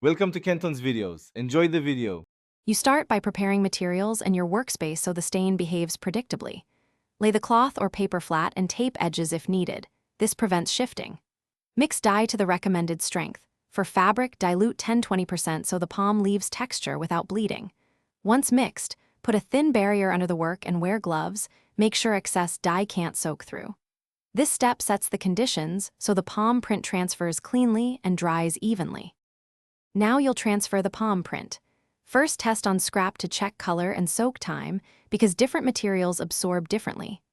Welcome to Kenton's videos. Enjoy the video. You start by preparing materials and your workspace so the stain behaves predictably. Lay the cloth or paper flat and tape edges if needed. This prevents shifting. Mix dye to the recommended strength. For fabric, dilute 10-20% so the palm leaves texture without bleeding. Once mixed, put a thin barrier under the work and wear gloves. Make sure excess dye can't soak through. This step sets the conditions so the palm print transfers cleanly and dries evenly. Now you'll transfer the palm print. First, test on scrap to check color and soak time because different materials absorb differently.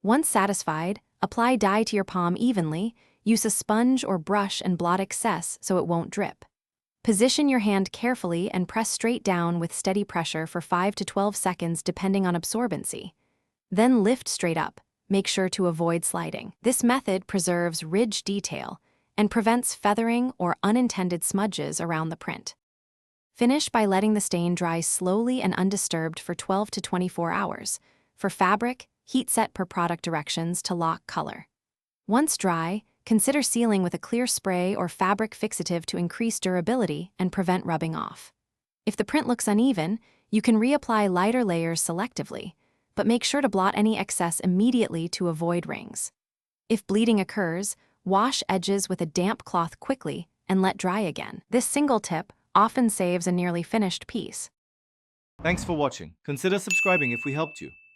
Once satisfied, apply dye to your palm evenly. Use a sponge or brush and blot excess so it won't drip. Position your hand carefully and press straight down with steady pressure for 5 to 12 seconds depending on absorbency. Then lift straight up. Make sure to avoid sliding. This method preserves ridge detail and prevents feathering or unintended smudges around the print. Finish by letting the stain dry slowly and undisturbed for 12 to 24 hours. For fabric, heat set per product directions to lock color. Once dry, consider sealing with a clear spray or fabric fixative to increase durability and prevent rubbing off. If the print looks uneven, you can reapply lighter layers selectively, but make sure to blot any excess immediately to avoid rings. If bleeding occurs, wash edges with a damp cloth quickly and let dry again. This single tip often saves a nearly finished piece. Thanks for watching. Consider subscribing if we helped you.